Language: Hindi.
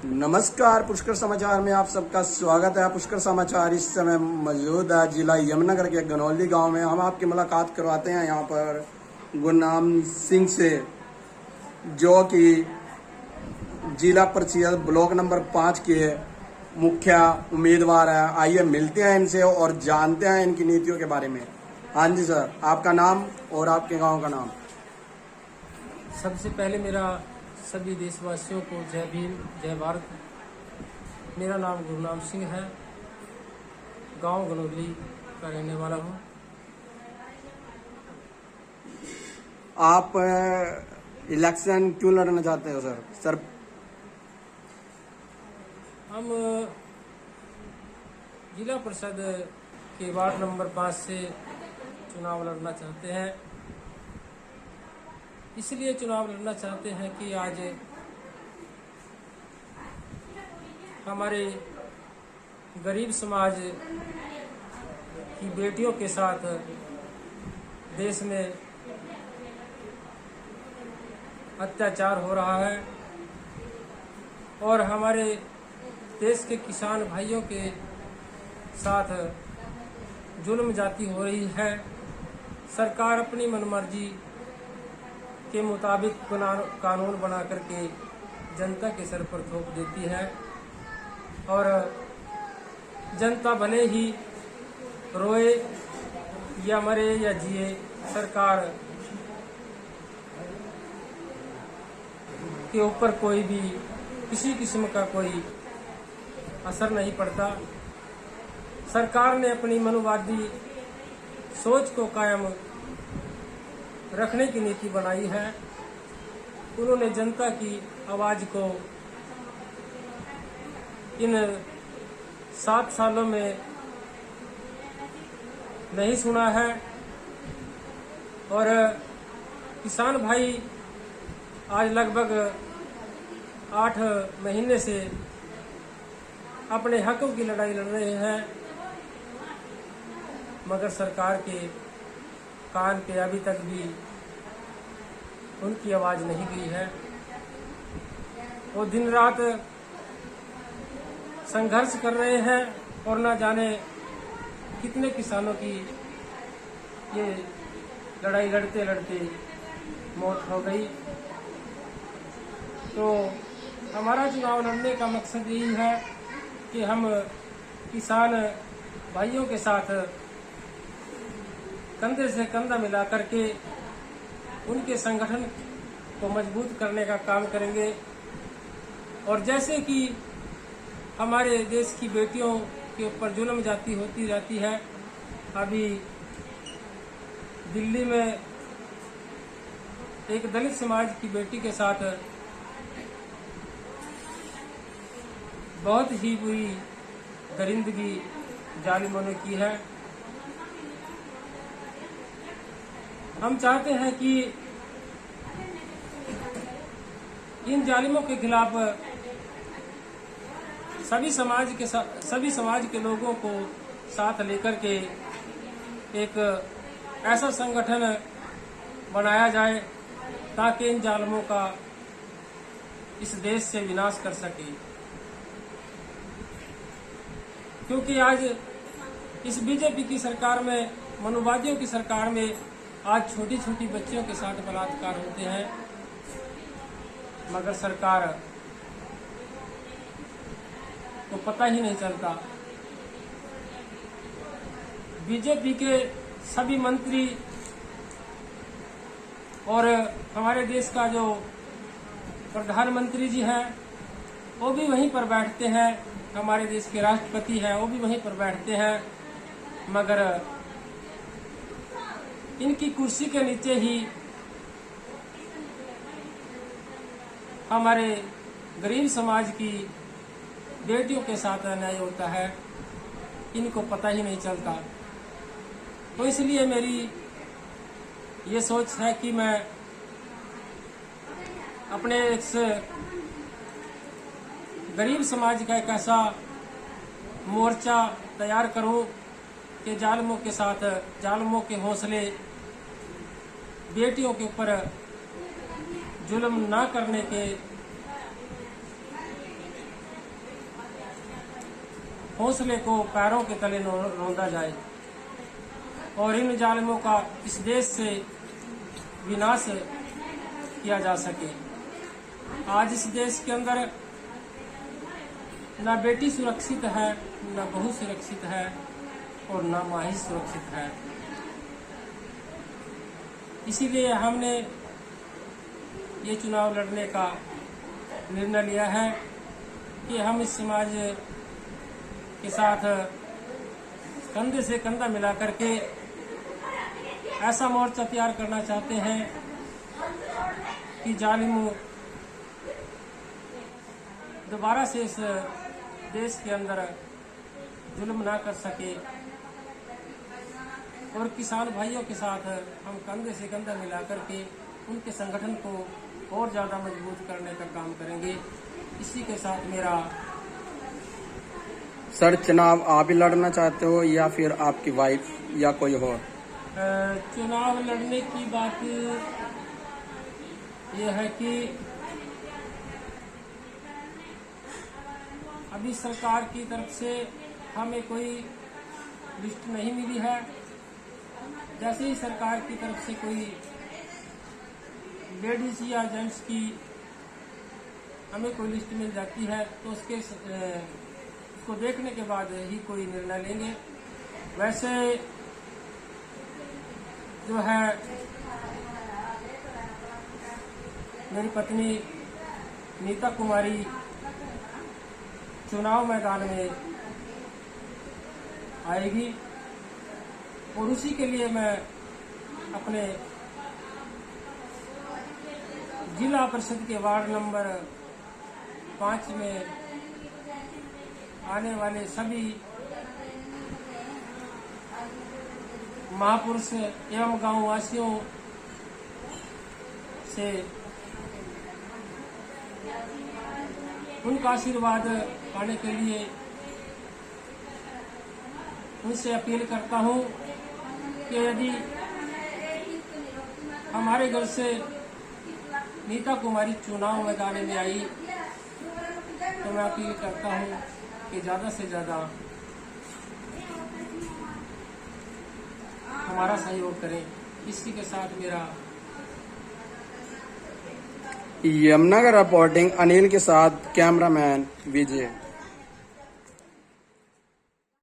नमस्कार, पुष्कर समाचार में आप सबका स्वागत है। पुष्कर समाचार इस समय मौजूद है जिला यमुनानगर के गनौली गांव में। हम आपकी मुलाकात करवाते हैं यहाँ पर गुरनाम सिंह से, जो कि जिला परिषद ब्लॉक नंबर 5 के मुख्य उम्मीदवार है। आइए मिलते हैं इनसे और जानते हैं इनकी नीतियों के बारे में। हाँ जी सर, आपका नाम और आपके गाँव का नाम। सबसे पहले मेरा सभी देशवासियों को जय भीम, जय भारत। मेरा नाम गुरनाम सिंह है, गांव गनौली का रहने वाला हूं। आप इलेक्शन क्यों लड़ना चाहते हो सर? हम जिला परिषद के वार्ड नंबर 5 से चुनाव लड़ना चाहते हैं। इसलिए चुनाव लड़ना चाहते हैं कि आज हमारे गरीब समाज की बेटियों के साथ देश में अत्याचार हो रहा है और हमारे देश के किसान भाइयों के साथ जुल्म जाती हो रही है। सरकार अपनी मनमर्जी के मुताबिक कानून बना करके जनता के सर पर थोप देती है और जनता भले ही रोए या मरे या जिए, सरकार के ऊपर कोई भी किसी किस्म का कोई असर नहीं पड़ता। सरकार ने अपनी मनुवादी सोच को कायम रखने की नीति बनाई है। उन्होंने जनता की आवाज को इन 7 सालों में नहीं सुना है और किसान भाई आज लगभग 8 महीने से अपने हकों की लड़ाई लड़ रहे हैं, मगर सरकार के कान पे अभी तक भी उनकी आवाज नहीं गई है। वो दिन रात संघर्ष कर रहे हैं और न जाने कितने किसानों की ये लड़ाई लड़ते लड़ते मौत हो गई। तो हमारा चुनाव लड़ने का मकसद यही है कि हम किसान भाइयों के साथ कंधे से कंधा मिला करके उनके संगठन को मजबूत करने का काम करेंगे। और जैसे कि हमारे देश की बेटियों के ऊपर जुल्म जाती होती रहती है, अभी दिल्ली में एक दलित समाज की बेटी के साथ बहुत ही बुरी दरिंदगी जालिमों ने की है। हम चाहते हैं कि इन जालिमों के खिलाफ सभी समाज के लोगों को साथ लेकर के एक ऐसा संगठन बनाया जाए ताकि इन जालिमों का इस देश से विनाश कर सके। क्योंकि आज इस बीजेपी की सरकार में, मनुवादियों की सरकार में आज छोटी छोटी बच्चियों के साथ बलात्कार होते हैं, मगर सरकार को पता ही नहीं चलता। बीजेपी के सभी मंत्री और हमारे देश का जो प्रधानमंत्री जी हैं वो भी वहीं पर बैठते हैं, हमारे देश के राष्ट्रपति हैं वो भी वहीं पर बैठते हैं, मगर इनकी कुर्सी के नीचे ही हमारे गरीब समाज की बेटियों के साथ अन्याय होता है, इनको पता ही नहीं चलता। तो इसलिए मेरी ये सोच है कि मैं अपने इस गरीब समाज का एक ऐसा मोर्चा तैयार करूं कि जालिमों के साथ, जालिमों के हौसले बेटियों के ऊपर जुल्म ना करने के हौसले को पैरों के तले रौंदा जाए और इन जालिमों का इस देश से विनाश किया जा सके। आज इस देश के अंदर न बेटी सुरक्षित है, न बहू सुरक्षित है और न माँ ही सुरक्षित है। इसीलिए हमने ये चुनाव लड़ने का निर्णय लिया है कि हम इस समाज के साथ कंधे से कंधा मिला करके ऐसा मोर्चा तैयार करना चाहते हैं कि जालिम दोबारा से इस देश के अंदर जुल्म ना कर सके और किसान भाइयों के साथ हम कंधे से कंधा मिला करके उनके संगठन को और ज़्यादा मजबूत करने का काम करेंगे। इसी के साथ मेरा सर, चुनाव आप ही लड़ना चाहते हो या फिर आपकी वाइफ या कोई और? चुनाव लड़ने की बात यह है कि अभी सरकार की तरफ से हमें कोई लिस्ट नहीं मिली है। जैसे ही सरकार की तरफ से कोई लेडीज या जेंट्स की हमें कोई लिस्ट मिल जाती है तो उसको देखने के बाद ही कोई निर्णय लेंगे। वैसे जो है मेरी पत्नी नीता कुमारी चुनाव मैदान में आएगी और उसी के लिए मैं अपने जिला परिषद के वार्ड नंबर 5 में आने वाले सभी महापुरुष एवं गांव वासियों से उनका आशीर्वाद पाने के लिए उनसे अपील करता हूं कि यदि हमारे घर से नीता कुमारी चुनाव मैदान में आई तो मैं अपील करता हूं कि ज़्यादा से ज़्यादा हमारा सहयोग करें। इसी के साथ मेरा यमुनानगर रिपोर्टिंग अनिल के साथ कैमरामैन विजय।